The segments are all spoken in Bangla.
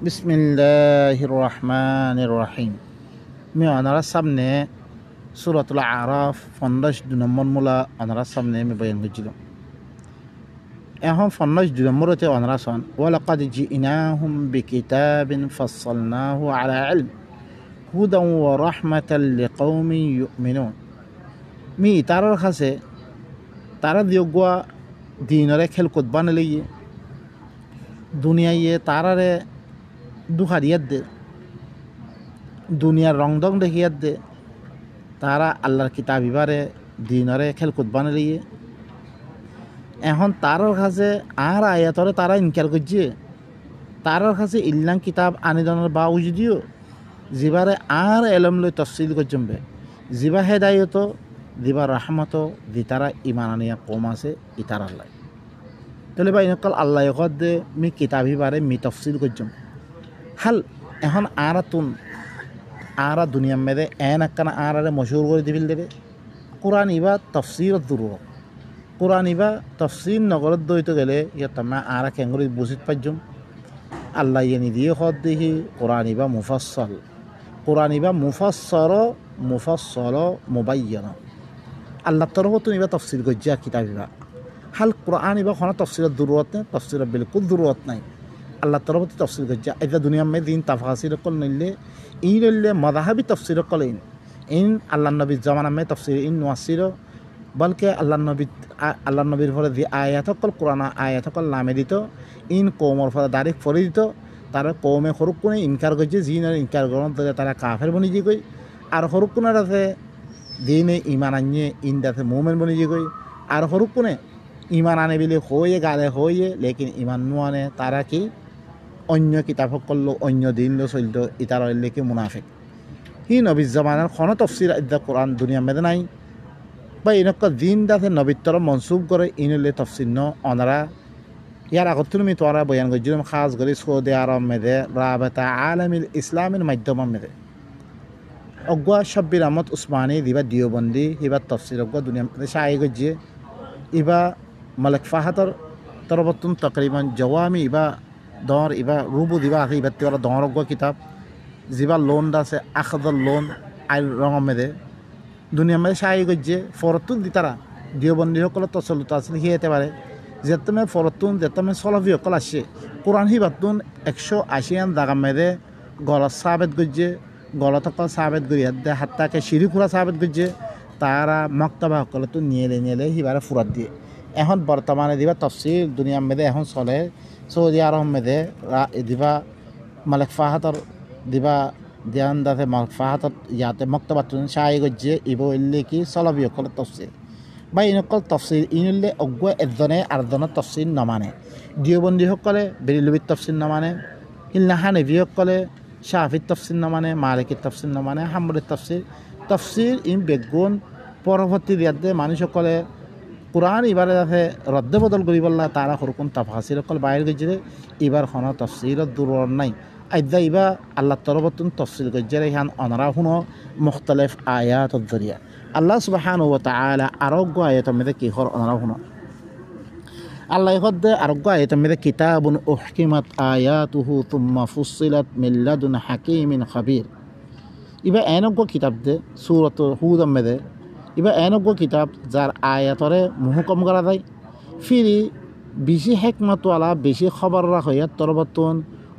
বিসমিল্লাহির রহমানির রহিম। আমি ওনারা সামনে সূরাতুল আরাফ 15 নম্বর মূলা ওনারা সামনে আমি বয়ান করছিলাম। এখন 15 নম্বরতে ওনারা শোন ওয়ালাকাদ জিনাহুম বিকিতাবিন ফাসসালনাহু আলা ইলম হুদান ওয়া রাহমাতাল লিকাউমিন ইউমিনুন। মি তারার কাছে তারা দিয়োগা দিনরে খেলকুত বানালিয়ে দুনিয়ায় তারারে দুহারিয়াত দে দুনিয়ার রং দং দেখিয়াত দে তারা আল্লাহর কিতাব ইবারে দিনরে খেলকুত বানালিয়ে এখন তারার কাছে আর আয়াতরে তারা ইনকার করছে তারার কাছে ইল্লাং কিতাব আনিদানের বাউজুদিও জিবারে আর এলম লই তফসিল করছবে জিবা হেদায়ত দিবা রাহমত দি তারা ইমান আনিয়া কম আছে ইতার আল্লাহ তাহলে বা ইনকাল আল্লাহ দে মি কিতাব ইবারে মি তফসিল করছম হাল এখন আরা দুনিয়া মেদে এন একখানা আরে মশহুর করে দিবিল দেবে কোরআন ইবা তফসির দুরুর কোরআন ইবা তফসির নগরত দইত গেলে ইয়াত মা আরা কেঙ্গুরি বুঝিত পাইজম আল্লাহ ইয়ে নিদিয়ে হদ দেখি কোরআন ইবা মুফাসসল কোরআন ইবা মুফাসসল মুবায়্যান আল্লাহ তরফ তুমি ইবা তফসির গজ্জা কিতাব ইবা হাল কোরআন ইবা কোনো তফসিরের দুরুরত নেই তফসিরের বিলকুল দুরুরত নাই আল্লাহ তরফ তফসিল গজ্জা এটা দুনিয়া মে দিন তাফাসির কল নিলে ইন লইলে মাযহাবি তফসির কল ইন আল্লাহ নবীর জামানা মে তফসির ইন ওয়াসির বলকে আল্লাহ নবীর ফলে যে আয়াত কল কোরআন আয়াত কল নামে দিত ইন কৌমর ফলে ডাইরেক্ট ফলে দিত তারা কৌমে সরুক কোনে ইনকার করছে জিন ইনকার গ্রহণ করে তারা কাফের বনি যে কই আর সরুক কোনের আছে দিনে ইমান আনিয়ে ইন দাসে মোমেন বনি যে কই আর সরুক কোনে ইমান আনে বিলে হয়ে গালে হয়ে লেকিন ইমান নোয়ানে তারা কি অন্য কিতাব করলো অন্য দিন লো চলত ইতার লেকে মুনাফিক হি নবীর জামানার কোনো তফসির ইদ্দা কোরআন দুনিয়া মেদে নাই বা এনেকুৱা দিন দাসে নবীত্তর মনসুব করে ইনলে তফসির ন অনারা ইয়ার আগত তুমি তোরা বয়ান করছিলাম খাস করে সৌদি আরব মেদে রাবেতা আলমিল ইসলামের মাধ্যম মেদে অগুয়া শব্বির আহমদ উসমানী দিবা দিওবন্দি হিবার তফসির অগুয়া দুনিয়া মেদে শাহি গজ্জে ইবা মালিক ফাহাদর তরবতুন তকরিবান জওয়ামি ইবা দর ইবা রুবু দিবা আছে ইবা তিওরা দর অগুয়া কিতাব জিবা লোন আছে আখদর লোন আইল রঙ মেদে দুনিয়া মেদে শাহি গজ্জে ফরতুন দি তারা দিওবন্দি সকল তসলুত আসলে হিয়েতে পারে যেতমে ফরতুন যেতমে সলভি সকল আসছে কোরআন হিবাতুন 180 দাগা মেদে গলত সাবেত গজ্জে গলত সকল সাবেত গড়ি দে হাত্তাকে সিঁড়ি খুঁড়া সাবেত গজ্জে তারা মক্তবা সকল তো নিয়ে হিবারে ফুরাত দিয়ে এখন বর্তমানে দিবা তফসিল দুনিয়া মেদে এখন চলে সৌদি আরব মেদে দিবা মালিক ফাহাদর দিবা ধ্যান দাসে মালিক ফাহাদর ইয়াতে মক্তবাতুন শাহি গজ্জে ইবো ইল্লে কি সলভি সকল তফসিল বা ইনকল তফসিল ইনলে অগুয়া এজনে আরজনের তফসিল নমানে দিওবন্দি সকলে বেরিলবির তফসিল নমানে হিলনাহানেভি সকলে শাহির তফসিল নমানে মালিকের তফসিল নমানে হাম্বরের তফসিল ইন বেগুন পরবর্তী দিয়াতে মানুষ সকলে কোরআন এবারে আছে রদ্দ বদল করি বললা তারা সরকুন তাফাসির সকল বাইরে গেছে এবার কোনো তফসিলত দূর নাই আইদা ইবা আল্লাহ তরফতুন তফসিল গজ্জে রেহান অনারা শুনো মুখতলিফ আয়াত জরিয়া আল্লাহ সুবহানাহু ওয়া তাআলা আরোগ্য আয়াত মেদে কি হর অনারা শুনো আল্লাহ হদ্দে আরোগ্য আয়াত মেদে কিতাবুন উহকিমাত আয়াতুহু তুম্মা ফুসিলাত মিন লাদুন হাকিমিন খাবীর ইবা এনগ্য কিতাব দে সূরাত হুদ মেদে ইবা এনগ্য কিতাব যার আয়াতরে মুহকম করা যায় ফিরি বেশি হেকমতওয়ালা বেশি খবর রাখা তরবতুন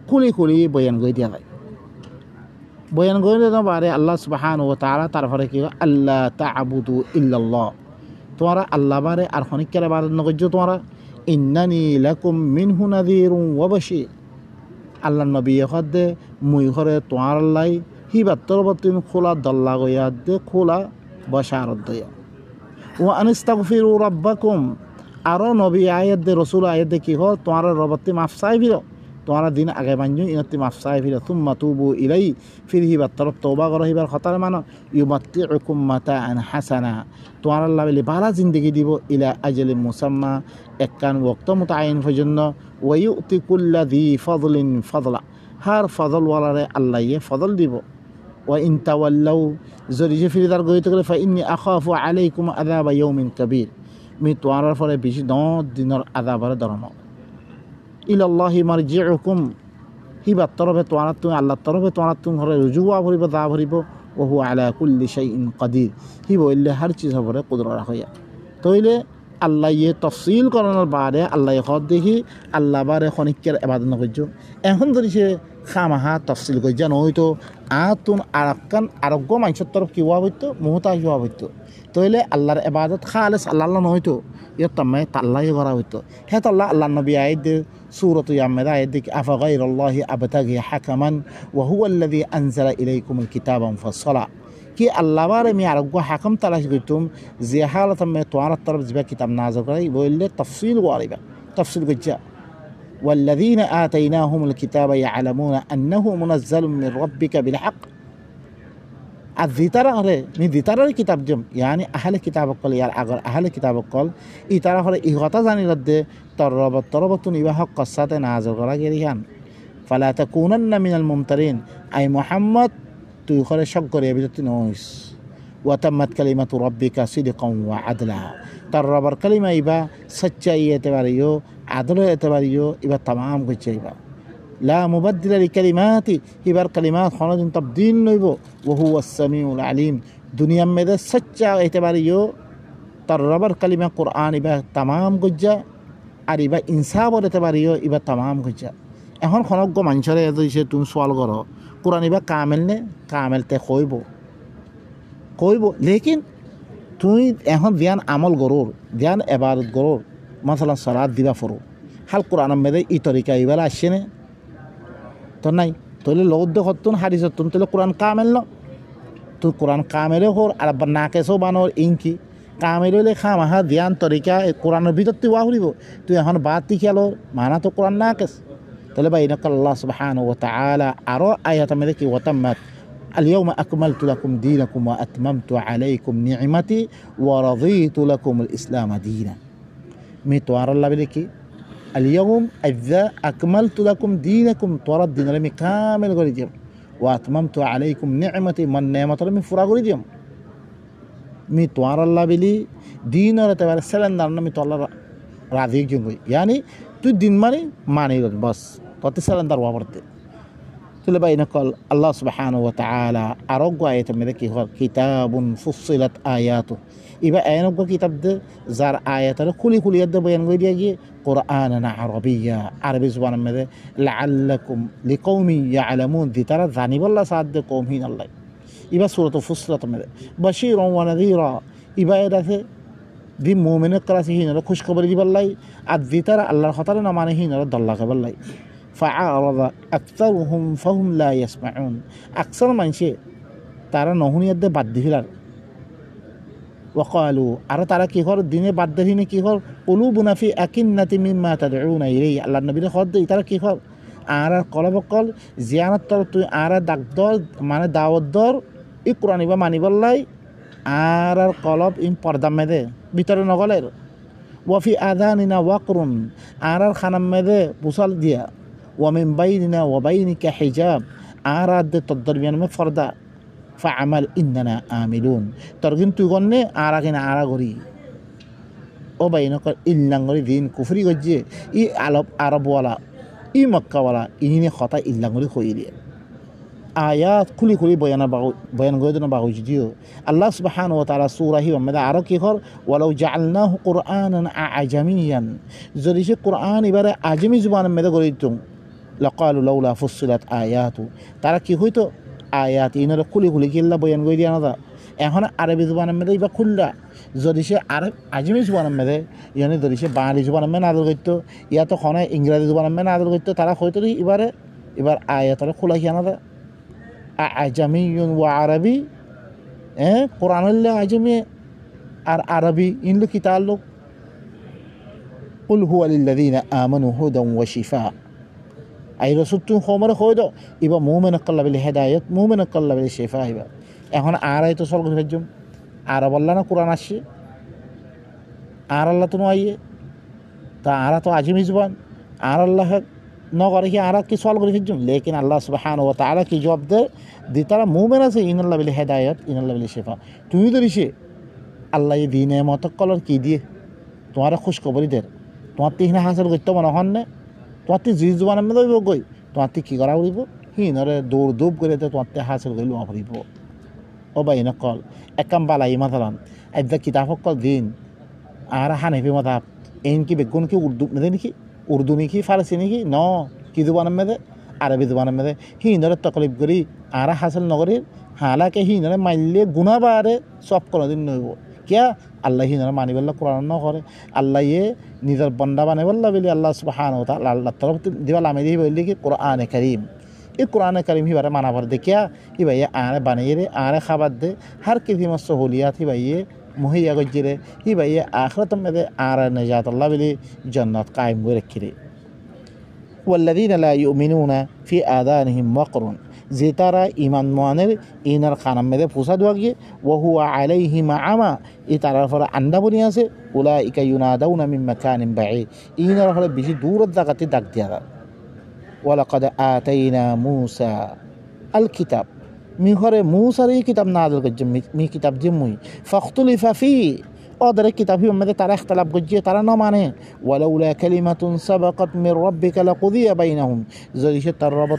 খুলি বয়ান করে দিয়া যায় বয়ান করে দিতে পারে আল্লাহ সুবহানাহু ওয়া তাআলা তারপরে কি আল্লাহ তা'বুদু ইল্লাল্লাহ তোমরা আল্লাহ বারে আর খনিকের বারে নগজ্জ তোমরা ইন্নানি লাকুম মিনহু নাযীরুন ওয়া বাশীর আল্লাহ নবী হদে মুই ঘরে তোমার লাই হিবা তরবতুন খোলা দল্লা গয়া দে খোলা বশারত দয়া ওয়া আনস্তাগফিরু রাব্বাকুম আরো নবী আয়াত দে রাসূল আয়াত দে কি হয় তোমার রবতে মাফ চাইবিল তোমার দিন আগে বাঞ্জু ইনতি মাফ চাইবিল তুম্মা তুবু ইলাই ফির হিবা তরফ তওবা করো হিবার খতার মানো ইউমাত্তিউকুম মাতাআন হাসানা তোমার আল্লাহ বলি ভালো জিন্দেগি দিব ইলা আজলিন মুসাম্মা একখান ওয়াক্ত মুতাআইন পর্যন্ত ওয়া ইউতি কুল্লা যী ফাদলিন ফাদলা হার ফজল ওয়ালারে আল্লাহ ফজল দিব ওয়া ইন তাওয়াল্লাউ যদি যে ফিরে তার গইতে গেলে ফা ইন্নী আখাফু আলাইকুম আযাবা ইয়াউমিন কাবীর মি তোয়ারার ফলে বেশি 10 দিনের আযাবার ধরম ইলাল্লাহি মারজিউকুম হিবার তরফে তোয়ানাত তুমি আল্লাহর তরফে তোয়ানাত তুমি ঘরে রুজু হওয়া ভরিব দা ভরিব ওহু আলা কুল্লি শাইইন কাদির হি বললে হার চিজ হবরে কুদরা রাখিয়া তইলে আল্লাহ ইয়ে তফসিল করানোর বারে আল্লাহ হদ দেখি আল্লাহ বারে খনিকের এবাদত নকর্য এখন যদি সে খামাহা তফসিল করছে নয়তো আতুন আরাক্কান আরোগ্য মানুষের তরফ কি হওয়া হইতো মোহতাজ হওয়া হইতো তইলে আল্লাহর এবাদত খালেস আল্লাহ নয়তো ইয়ে তাম্মে তাল্লাহ করা হইতো হ্যাঁ তাল্লাহ আল্লাহ নবী আয়েদ سورة يامد آية أفغير الله أبتغي حكما وهو الذي أنزل إليكم الكتاب مفصلا কি আল্লাহ বারে আমি আরোগ্য হাকম তালাশ করতুম যে হালত আমি তোমার তরফ যাবে কিতাব নাযিল করাই বললে তফসিল ওয়ারিবা তফসিল গজ্জা والذين آتيناهم الكتاب يعلمون أنه منزل من ربك بالحق الذتر هره من ذتر الكتاب جم يعني أهل الكتاب قال يا أجر أهل الكتاب قال إترى هره إغاثة زاني رد تربط نبه قصة نازل قرا جريان فلا تكونن من الممترين أي محمد تخرج شجر يبدت نويس وتمت كلمة ربك صدقا وعدلا تربر كلمة إبا سجية تباريو عدل تباريو إبا تمام كتشيبا لا مبدل لكلماتي إبر كلمات خالد تبدين نيبو وهو السميع العليم دنيا مدى سجا اعتباريو تربر كلمة قرآن إبا تمام كتشا আর ইবা ইনসাফ এতবারিও ইবা তামাম কইছা এখন খনজ্ঞ মানুষরে এসে তুমি সওয়াল করো কোরআন ইবা কামেল নে কামেলতে কইব লেকিন তুই এখন ধ্যান আমল গরুর ধ্যান এবারত গরুর মাসালান সালাত দিবা ফরো হাল কোরআন মেদে ই তরিকা ইবার আসছে নে তো নাই তইলে লৌদ্য হতুন হাদিস হতুন তইলে কোরআন কামেল ন তুই কোরআন কামেলে হর আর নাকেসও বানর ইনকি কামেলে খামাহা ধ্যান তরিকা কোরআনের ভিতর তুই ওয়াহরিব তুই এখন বাতি খেলো মানা তো কোরআন নাকেস তাহলে ভাই ইনাকা আল্লাহ সুবহানাহু ওয়া তাআলা আরো আয়াত মেদে কি ওয়াতাম্মাত اليوم أكملت لكم دينكم وأتممت عليكم نعمتي ورضيت لكم الإسلام دينا ميتوار الله بلكي اليوم إذا أكملت لكم دينكم تورد دين لمي كامل غريجم وأتممت عليكم نعمتي من نعمة لمي فرا غريجم ميتوار الله بلي دين رتبار سلام دارنا ميتوار الله راضي جنگوي يعني تو دين ماني بس تو سلام دار وابرت تلا بينك الله سبحانه وتعالى أرجو آية من ذكي كتاب فصلت آياته إذا أنا كتاب ده زار آيات كل يد بيان غير يجي قرآنا عربيا عربي زبان ماذا لعلكم لقوم يعلمون ذي ترى ذاني والله صاد قوم هنا الله إذا سورة فصلت ماذا بشيرا ونذيرا إذا هذا ذي مؤمن كراسي هنا خوش خبر دي بالله أذي ترى الله خطرنا معناه هنا رد الله بالله فعارض أكثرهم فهم لا يسمعون أكثر من شيء ترى نهوني يد بعد فيلر وقالوا أرى ترى كيهور الدين بعد هنا كيهور قلوبنا في أكنة مما تدعون إليه الله النبي خد ترى كيهور أرى قلب قال زيانة ترى أرى دكتور معنى دعوة دار القرآن يبقى معنى بالله أرى قلب إن پردم مده بيتر نقولر وفي آذاننا وقر أرى خنم مده بوصل ديا ومن بيننا وبينك حجاب أراد تضربين مفردا فعمل إننا آملون ترجم تقولني أراكنا أراغوري وبينك إلا غري دين كفري وجه إي عرب ولا إي مكة ولا إني خطأ إلا غري خويلي آيات كل بيان غيرنا باوجديو الله سبحانه وتعالى سورة هي ومدى عركي خور ولو جعلناه قرآنا أعجميا زريش القرآن يبقى أعجمي زبانا مدى قريتم لقالوا لولا فصلت آياته তারা কি হইতো আয়াত ইনারা খুলি কিল্লা বয়ান করে দিয়ে আনাদা এখন আরবি জবানের মধ্যে বা খুললা যদি সে আজমি জবানের মধ্যে ইয়ানি যদি সে বাঙালি জবানের মধ্যে আদর করতো ইয়া তো খনে ইংরাজি জবানের মধ্যে আদর করতো তারা হয়তো এবার আয়াতরা খোলা কি আনাদা আজামি ওয়া আরবি কোরআন আজমি আর আরবি ইনলো কি তাল্লুক قل هو للذين آمنوا هدى وشفاء أي رسول تون خمر خودو يبقى مؤمن قلب الهداية مؤمن قلب الشفاء يبقى এখন আরাই তো সলগ ফেজম আর বললা না কোরআন আসছে আর আল্লাহ তো নয় তা আরা তো আজমি জবান আর আল্লাহ ন করে কি আরা কি সলগ ফেজম লেকিন আল্লাহ সুবহানাহু ওয়া তাআলা কি জবাব দে দিতারা মুমিন আছে ইনাল্লাহ বিল হিদায়াত ইনাল্লাহ বিল শিফা তুমি তো রিসে আল্লাহ এই দিনে মত কলর কি দিয়ে তোমার খুশ খবরি দে তোমার তিন হাসিল করতে মনে হন না তোমার জি জবানের মধ্যে গই তোমার কি করা উড়িব হিনরে দৌড় দৌড় করে তোমার হাসিল করে লোয়া ফুরিব ও বাই নকল একাম বালাই মাতালান আইদা কিতাব সকল দিন আর হানিফি মাতাব এন কি বেগুন কি উর্দু মেদে নাকি উর্দু নাকি ফারসি নাকি ন কি জুবানের মেদে আরবি জুবানের মেদে হিনরে তকলিফ করি আর হাসিল নগরীর হালাকে হিনরে মাইলে গুণা বারে সব কোনোদিন নইব কিয়া আল্লাহ হিনরে মানি বললা কোরআন ন করে আল্লাহ ইয়ে নিজের বন্দা বানে বললা বলি আল্লাহ সুবহানাহু ওয়া তাআলা আল্লাহ তরফ দিবা লামে দিয়ে বললি কি কোরআনে কারীম এই কোরআনে কারীম হিবারে মানাবার দেখিয়া হিবাইয়ে আরে বানিয়ে রে আরে খাবার দে হার কিসিম সহুলিয়াত হিবাইয়ে মুহিয়া গজ্জিরে হিবাইয়ে আখিরাত মেদে আর নাজাত আল্লাহ বলি জান্নাত কায়েম করে রাখিরে والذين لا يؤمنون في آذانهم وقر যে তারা ইমান মানের ইনার খানার মেদে ফুসা দোয়াগিয়ে ওহু আলাইহি মাআমা এই তারার ফলে আন্ডা বনি আছে উলাইকা ইউনাদাউনা মিন মাকানিন বাঈদ ইনার ফলে বেশি দূরের জায়গাতে ডাক দিয়া ওয়ালাকাদ আতাইনা মূসা আল কিতাব মিহরে মূসার এই কিতাব নাযিল করছে মি কিতাব যে মুই ফাখতুলিফা ফি ওদের কিতাব মধ্যে তারা ইখতিলাফ করছে তারা না মানে ওয়ালাউলা কালিমাতুন সাবাকাত মির রাব্বিকা লাকুদিয়া বাইনাহুম যদি সে তার রব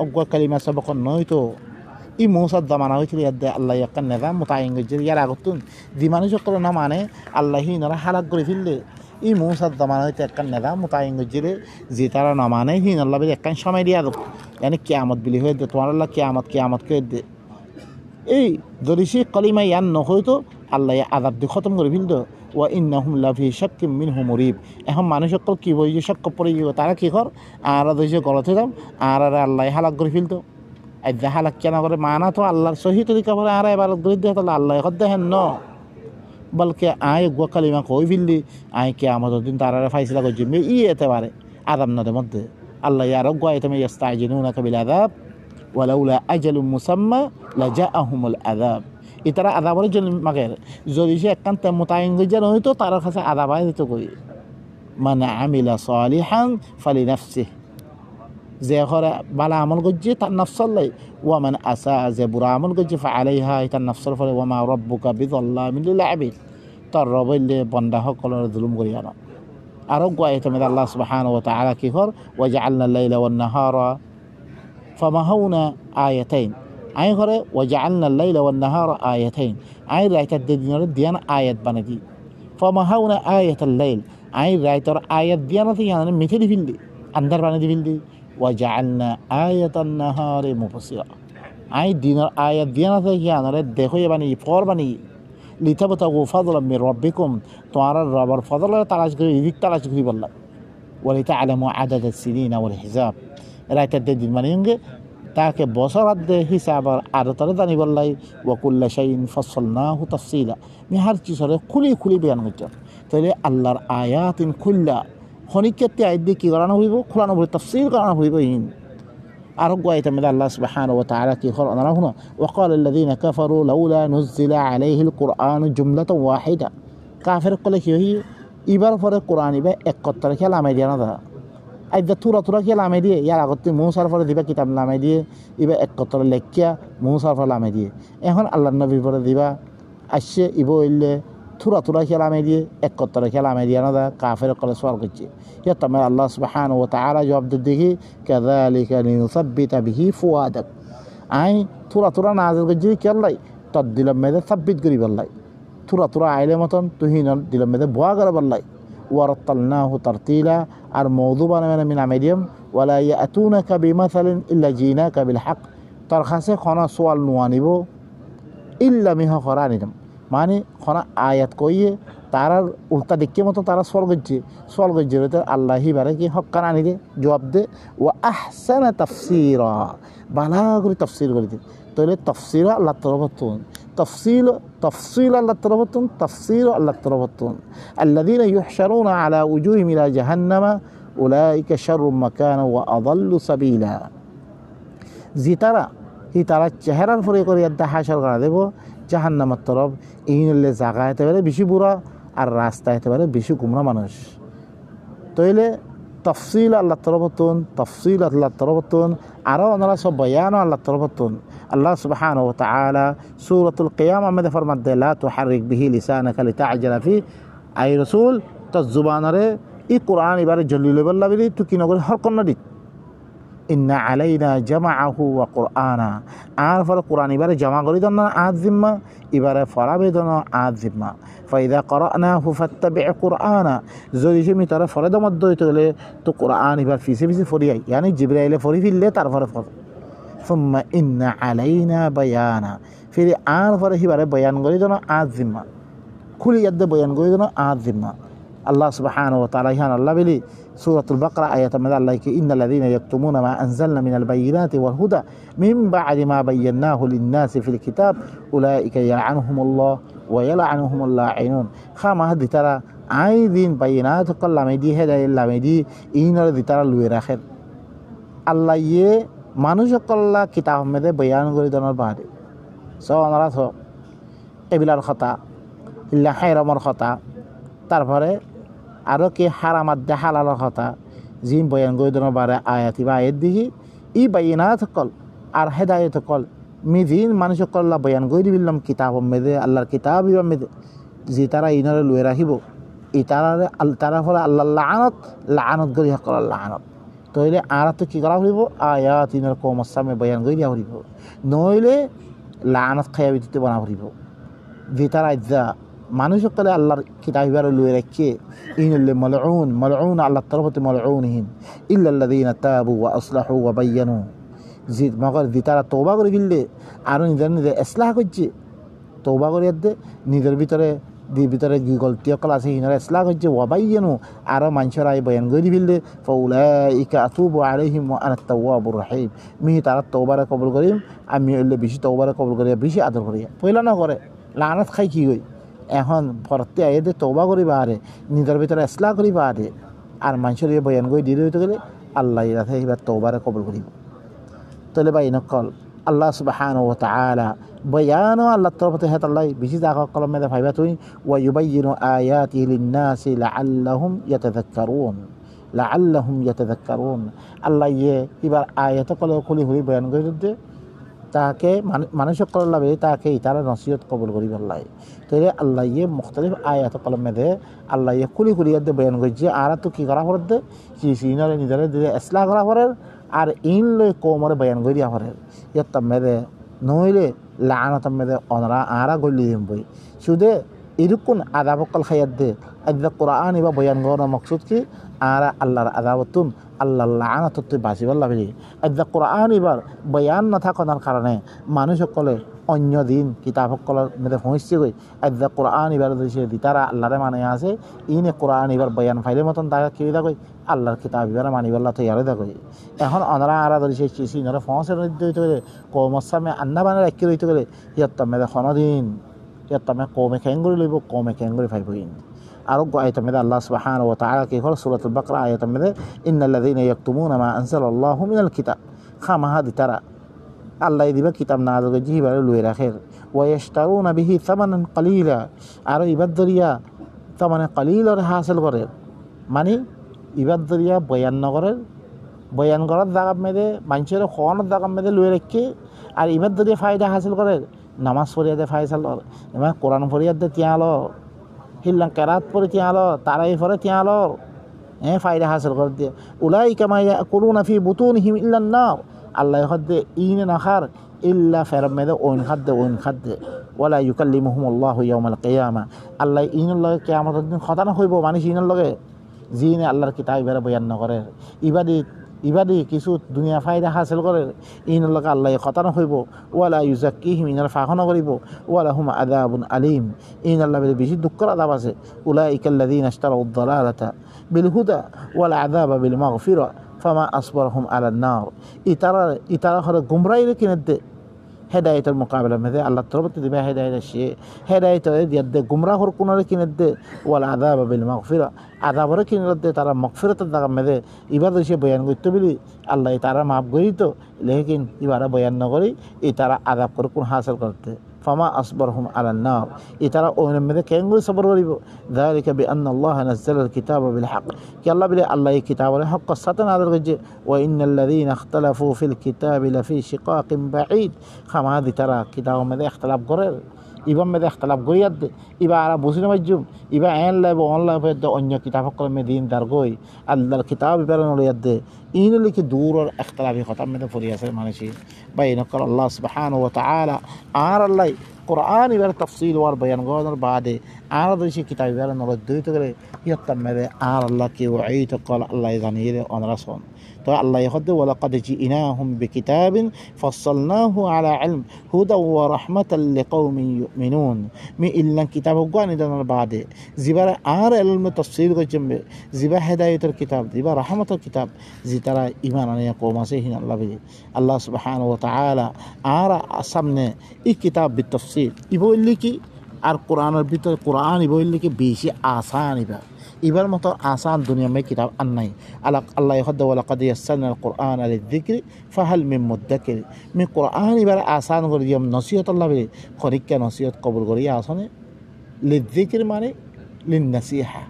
অজ্ঞা কালিমা সাবাকাত নয় তো ই মূসার জামানা হয়েছিল ইয়াদে আল্লাহ একটা নিজাম মোতায়েন করছে ইয়ার আগতুন যে মানুষ সকল না মানে আল্লাহি নরা হালাক করে ফেললে ই মূসার জামানা হইতে একটা নিজাম মোতায়েন করছে যে তারা না মানে হিন আল্লাহ বলে একটা সময় দিয়া দেব মানে কিয়ামত বিলি হয়ে দে তোমার আল্লাহ কিয়ামত কে দে এই যদি সে কালিমা ইয়ান নহয়তো আল্লাহ আযাব দিয়ে খতম করে ফেলত ওয়া ইন্নাহুম লাফি শাক্কিম মিনহু মুরিব এখন মানুষ সকল কী বই যে শক্ক পড়ে গিয়ে তারা কী কর আর যে গলতে যাম আর আল্লাহ হালাক করে ফেলত আজ হালাক কেন করে মানা তো আল্লাহর সহি তরিকা পরে আর এবার দরিদ্র তাহলে আল্লাহ কর দেখেন ন বলকে আয় গুয়া কালিমা কই ফেললি আয় কে আমাদের দিন তারা ফাইসলা করছি ই এতে পারে আদাম নদের মধ্যে আল্লাহ আর গুয়া তুমি ইয়াস্তাজিনুনাকা বিল আযাব ওয়ালাউলা আজালুম মুসাম্মা লাজাআহুমুল আযাব ইতারা আযাবের জন্য মাগের যদি সে একান্ত মোতায়েন গজ্জা হইতো তার কাছে আযাব আইতো কই মান আমিলা সালিহান ফালিনাফসিহি যে ঘরে বালা আমল গজ্জে তার নফসর লাই ওয়া মান আসা যে বুড়া আমল গজ্জে ফালাইহা তার নফসর ফলে ওয়া মা রাব্বুকা বিযাল্লামিন লিল আবিদ তার রবইলে বান্দা সকলের জুলুম করিয়া না আরো গোয়াইতে মে আল্লাহ সুবহানাহু ওয়া তাআলা কি কর ওয়া জাআলনা লাইলা ওয়ান নাহারা ফামাহাউনা আয়াতাইন আই ঘরে ওয়াজআলনা লাইলা ওয়ান নাহারা আয়াতাইন আই রাইতার দিনের দিয়ান আয়াত বানাই দি ফামাহাউনা আয়াতাল লাইল আই রাইতার আয়াত দিয়ানতে ইয়ানে মিঠে দি ফিলদি আন্দার বানাই দি ফিলদি ওয়াজআলনা আয়াতান নাহারি মুফাসসিরা আই দিনের আয়াত দিয়ানতে ইয়ানে দেখো বানি ফর বানি লিতাবতাগু ফাদলাম মির রাব্বিকুম তোমরা রবার ফজল তালাশ করে রিজিক তালাশ করি বললা ওয়ালিতাআলামু আদাদাস সিনিনা ওয়াল হিসাব রাইতার দিন মানে তাকে বছরাধ্যে হিসাবার আর তারা জানি বললাই ওয়াকুল্লা শাইইন ফাসসালনাহু তাফসীলা মি হার চিজরে খুলি বয়ান করছে তাহলে আল্লাহর আয়াতিন খুল্লা খনিকতে আয়াত দিয়ে কি করানো হইব খোলানো হইব তাফসীর করানো হইব ইন আর গোয়াইতে মধ্যে আল্লাহ সুবহানাহু ওয়া তাআলা কি খর আনা হুনা ওয়াকাল আল্লাযীনা কাফারু লাউলা নুজিলা আলাইহিল কুরআন জুমলাতান ওয়াহিদা কাফের কলে কি হই ইবার পরে কোরআন ইবা এক কথা খেলা আমে দিয়া না আইদা তুরা খেলা আমে দিয়ে ইয়ার আগতে মূসার পরে দিবা কিতাব নামে দিয়ে ইবা এক কথা লেখিয়া মূসার পরে আমে দিয়ে এখন আল্লাহর নবীর পরে দিবা আসছে ইবো ইল্লে তুরা খেলা আমে দিয়ে এক কথা খেলা আমে দিয়া না কাফের কলে সওয়াল করছে ইয়া তামা আল্লাহ সুবহানাহু ওয়া তাআলা জবাব দিহি কাযালিকা লিনুসাব্বিতা বিহি ফুয়াদাক আই তুরা নাযিল করছি কেলাই তদ দিলাম মেদে সাব্বিত করি বললাই তুরা আইলে মতন তুহিন দিলাম মেদে ভুয়া করে বললাই ওয়ারাতালনাহু তারতিলা আর মওযু বানাবে মিন আমিদিয়াম ওয়ালা ইয়াতুনাকা বিমাসালিন ইল্লা জিনাকা বিল হক তার কাছে খনা সওয়াল নুয়ানিব ইল্লা মিহা খরানিদম মানে খনা আয়াত কইয়ে তারার উল্টা দেখে মতো তারা সওয়াল করছে আল্লাহি বারে কি হক কান আনি দে জবাব দে ওয়া আহসানা তাফসীরা বালা করে তাফসীর করে দে তাহলে তাফসীর আল্লাহ তরফতুন تفصيل الله تربطون تفصيل الله تربطون الذين يحشرون على وجوههم إلى جهنم أولئك شر مكانا وأضل سبيلا زي ترى هي ترى চেহারা ফরে করে يد হাসর করা দেব জাহান্নামের তরফ এইনলে জায়গা হতে পারে বেশি বুড়া আর রাস্তা হতে পারে বেশি গুমরা মানুষ তাইলে তফসিল আল্লাহ তরফতুন আরও ওনারা সব বয়ান আল্লাহ তরফতুন আল্লাহ সুবহানাহু ওয়া তাআলা সূরাতুল কিয়ামা মধ্যে ফরমান দে লা তুহারিক বিহি লিসানাকা লিতা'জালা ফি আই রাসূল তা জুবানরে ই কোরআন এবারে জলিলে বললা বলি তুই কি নগর হর কোন দিত ইন্না আলাইনা জামাআহু ওয়া কুরআনা আর ফলে কোরআন এবারে জমা করি দন আজ জিম্মা এবারে ফরাবে দন আজ জিম্মা ফাইদা করানাহু ফাত্তাবি কুরআনা যদি তুমি তারা ফরদ মধ্য হইতে গেলে তো কোরআন এবার ফিসে ফিসে ফরিয়াই ইয়ানি জিবরাইলে ফরি ফিরলে তারপরে ফর সুম্মা ইন্না আলাইনা বায়ানা ফিরে আর পরে হিবারে বয়ান করি দন আজ জিম্মা খুলি ইয়াদ বয়ান করি দন আজ জিম্মা আল্লাহ সুবহানাহু ওয়া তাআলা ইহান আল্লাহ বলি সূরাতুল বাকরা আয়াতের মধ্যে আল্লাহ কি ইন্নাল্লাযীনা ইয়াকতুমুনা মা আনজালনা মিনাল বায়িনাতি ওয়াল হুদা মিন বা'দি মা বায়্যানাহু লিন-নাসি ফিল কিতাব উলাইকা ইয়ালআনুহুমুল্লাহ ওয়া ইয়ালআনুহুমুল লাঈনুন খামা দিতারা আই দিন বায়িনাত কল্লামে দি হেদায়েত লামে দি ইনর দিতারা লুয়ে রাখে আল্লাহ ইয়ে মানুষ কল্লা কিতাব মধ্যে বয়ান করে দনার বাদে সনারা সব এবিলার কথা ইল্লা হায়রামর কথা তারপরে আরও কি হারামাত দে হালালৰ কথা যি বয়ান কৰি দনৰ বাৰে আয়াতি বা আয়াত দিহি ই বাইনাত সকল আর হেদায়ত সকল মি যিন মানুষ সকল বয়ান কৰি দিবিলাম কিতাব মেদে আল্লাহর কিতাব ইবা মেদে যি তারা ইনরে লুয়ে রাখিব ই তারা ফলে আল্লাহ লানত করি সকল লানত তইলে আর তো কি করা হইব আয়াত ইনর কৌমৰ সামনে বয়ান কৰি দিয়া হইব নইলে লানত খাইয়া দিতে বনা হইব যি তারা ইজ্জা মানুষ সকলে আল্লাহর কিতাব এবারে লুয়ে রাখিয়ে ইনলে মালউন আল্লাহর তরফতে মালউনহীন ইল্লাল্লাযীনা তাবু ওয়া আসলাহু ওয়া বায়্যানু জি মগর দি তারা তওবা করে ফেললে আর নিজের ইসলাহ করছে তওবা করে দে নিজের ভিতরে কি গলতি সকল আছে ইনারা ইসলাহ করছে ওয়া বায়্যানু আর মানুষের আই বয়ান করে ফেললে ফাউলাইকা আতুবু আলাইহিম ওয়া আনা আত-তাওয়াবুর রহিম মি তারা তওবারে কবুল করিম আমি হইলে বেশি তওবারে কবুল করি বেশি আদর করি পয়লা না করে লানত খাই কি হই এখন ভরতে আইতে তওবা করিবা আরে নিজের ভিতরে ইসলাহ করিবা আরে আর মানুষের বয়ান করে দিয়ে হইতে গেলে আল্লাহ ইরাতে এবার তওবারে কবুল করিব তাহলে ভাই নকল আল্লাহ সুবহানাহু ওয়া তাআলা বয়ান আল্লাহ তরফতে হেত আল্লাহ বেশি জায়গা কলম মধ্যে ভাইবা তুই ওয়া ইউবাইয়িনু আয়াতিহি লিন-নাসি লাআল্লাহুম ইয়াতাযাক্কারুন আল্লাহ এবার আয়াত কল খুলি খুলি বয়ান করে দিতে তাকে মানুষ করলাবে তাকে তারা নসিহত কবুল করি আল্লাহ তাহলে আল্লাহ মুখতালিফ আয়াত কলম মেদে আল্লাহ খুলি খুলি ইয়াদ বয়ান করছে আর তো কি করা পড়ে দে সিনারে নিজের দিলে ইসলাহ করা পড়ে আর ইন লই কৌমরে বয়ান করি দিয়া পড়ে ইয়াত মেদে নইলে লানত মেদে অনরা আরা গলি দিম বই শুধু এরকম আদাব কল খাইয়াদ দে আদা কোরআন এবার বয়ান করার মকসুদ কি আর আল্লাহর আদাবতুন আল্লাহ লানত বাঁচিবার লাগে আদা কোরআন এবার বয়ান না থাকার কারণে মানুষ সকলে অন্য দিন কিতাব সকলের মধ্যে পৌঁছছে গই আদা কোরআন এবার দি তারা আল্লাহরে মানে আছে ইনে কোরআন এবার বয়ান ফাইলের মতন তারা কেউ দা কই আল্লাহর কিতাব এবার মানিবাল্লা তো ইয়ারে দা কই এখন অনরা আরা ধরেছে চিসিনরা ফসের মধ্যে হইতে গেলে কৌমসামে আন্না বানার একে হইতে গেলে ইয়াত মেদে খনদিন ইয়াত কৌমে খেঙ্গুরি লইব কৌমে খেঙ্গুরি ফাইবইন আর আয়াত মেদে আল্লাহ সুবহানাহু ওয়া তাআলা কি হল সূরাতুল বাকরা আয়াত মেদে ইন্নাল্লাযীনা ইয়াকতুমুনা মা আনজালাল্লাহু মিনাল কিতাব খামাহা দিতারা আল্লাহ দিবা কিতাব না আদকে জিবারে লুয়ে রাখে ওয়া ইশতারুনা বিহি সামানান কালিলা আর ইবাদরিয়া সামানে কালিলর হাসিল করে মানে ইবাদরিয়া বয়ান নগরে বয়ান করার জায়গা মেদে মানুষের খাওয়ানোর জায়গা মেদে লুয়ে রেখে আর ইবাদরিয়া ফায়দা হাসিল করে নামাজ পড়িয়াতে ফায়সাল এবার কোরআন পড়িয়াতে তিয়ালো হিল্লাং কেরাত পরে তিয়ালো তারাই পরে তিয়ালো ফায়দা হাসিল করে দিয়ে উলাইকা মা ইয়াকুলুনা ফি বুতুনিহিম ইল্লান নার আল্লাহ হদ্দে ইনে নাখার ইল্লা ফেরম মেদে ওইন খাদ্দে ওয়ালা ইউকাল্লিমুহুমুল্লাহু ইয়াওমাল কিয়ামা আল্লাহ ইনের লগে কিয়ামতের দিন কথা না হইব মানুষ ইনের লগে যিনি আল্লাহর কিতাব এবারে বয়ান নকরে ইবাদি কিছু দুনিয়া ফায়দা হাসিল করে ইনের লগে আল্লাহ কথা না হইব ওয়ালা ইউজাক্কিহিম ইনার ফাখনা করিব ওয়ালা হুম আযাবুন আলিম ইন আল্লাহ বেশি দুঃখের আযাব আছে উলাইকাল্লাযীনা ইশতারাউদ দালালাতা বিল হুদা ওয়াল আযাবা বিল মাগফিরা ফামা আসবারহুম আলান নার ইতারা হরে গুমরাইরে কিনে দে হেদায়তের মোকাবেলা মেদে আল্লাহ তরফতে দিবে হেদায়ত সে হেদায়ত দিয়ে দে গুমরাহর কোনরে কিনে দে ওয়াল আযাব বিল মাগফিরা আযাবরে কিনে দে তারা মাগফিরাতের জায়গা মেদে এবার সে বয়ান করতে বলি আল্লাহ তারা মাফ করি তো লেকিন এবারে বয়ান নকরি তারা আযাব করে কোন হাসিল করতে ফামা আসবারহুম আলান নার তারা ওইনের মেদে কেন করে সবর করিব যালিকা বিআন্নাল্লাহ নাযালাল কিতাবা বিল হক কি আল্লাহ বলে আল্লাহ এই কিতাবের হক সাথে নাযিল করেছে ওয়া ইন্নাল্লাযীনা ইখতালাফু ফিল কিতাবি লাফি শিকাকিন বাঈদ খামা দি তারা কিতাবের মধ্যে ইখতিলাফ করে ইবাম মেদে ইখতলাফ গরিয়াত দে ইবা আরা বুঝিনা মাইজুম ইবা এন লাইব অন লাইব দে অন্য কিতাব কলম মে দিন দারগই আল্লাহর কিতাব ইবার নলিয়াত দে ইন লিখি দূরর ইখতলাফি খতাম মেদে ফরি আছে মানুষই বাইনকল আল্লাহ সুবহানাহু ওয়া তাআলা আর আল্লাহ কোরআন ইবার তাফসিল ওয়ার বয়ান গরানোর বাদে আর দেশি কিতাব ইবার নলদ দইতে গেলে ইয়াত্তাম মেদে আর আল্লাহ কি ওয়াইত কল আল্লাহ জানিয়ে অনরাসন তো আল্লাহ হদ্দে ওয়ালাকাদ জিইনাহুম বিকিতাবিন ফাসসালনাহু আলা ইলম হুদা ওয়া রাহমাতাল লিকাউমিন ইউমিনুন মি ইল্লা কিতাব গানি দানার বাদে জিবার আর ইলম তাফসীর গজমবে জিবা হেদায়েতের কিতাব জিবা রাহমাতের কিতাব জি তারা ঈমান আনিয়া কওম আছে হিন আল্লাহ সুবহানাহু ওয়া তাআলা আর সামনে এই কিতাব বিতাফসীর ইবইল্লি কি আর কোরআনের ভিতরে কোরআন ইবইল্লি কি বেশি আসান ইবা ইবার মতো আসান দুনিয়া মে কিতাব আর নাই আল্লাহ হদ্দ ওয়ালাকাদ ইয়াসসারনাল কুরআন লিযিকরি ফাহাল মিন মুদ্দাকির মি কোরআন ইবার আসান করে দিয়াম নসিহত আল্লাহ বে খরিকা নসিহত কবুল করি আসনে লিযিকরি মানে লিন নসিহা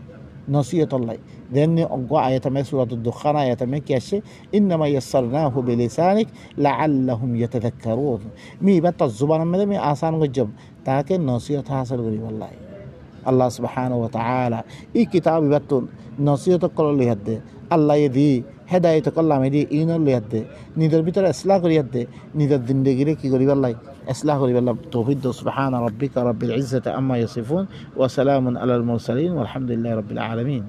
নসিহত আল্লাহ দেন অঙ্গ আয়াতমে সূরাতুদ দুখান আয়াতমে কি আসে ইন্নামা ইয়াসসারনাহু বিলিসানিক লাআল্লাহুম ইয়াতাযাক্কারুন মি ইবার তজুবান মে মি আসান গজম তাকে নসিহত হাসিল করি আল্লাহ আল্লাহ সুবহানাহু ওয়া তাআলা এই কিতাব ইবাতুন নসিহত কল লিহাত দে আল্লাহ দি হেদায়েত কল্লাম দি ইনর লিহাত দে নিজের ভিতরে ইসলাহ করিয়াত দে নিজের জিন্দেগিরে কি করিব আল্লাহ ইসলাহ করিব আল্লাহ তৌহিদ সুবহানা রাব্বিকা রাব্বিল ইজ্জাতি আম্মা ইয়াসিফুন ওয়া সালামুন আলাল মুরসালিন ওয়ালহামদুলিল্লাহি রাব্বিল আলামিন।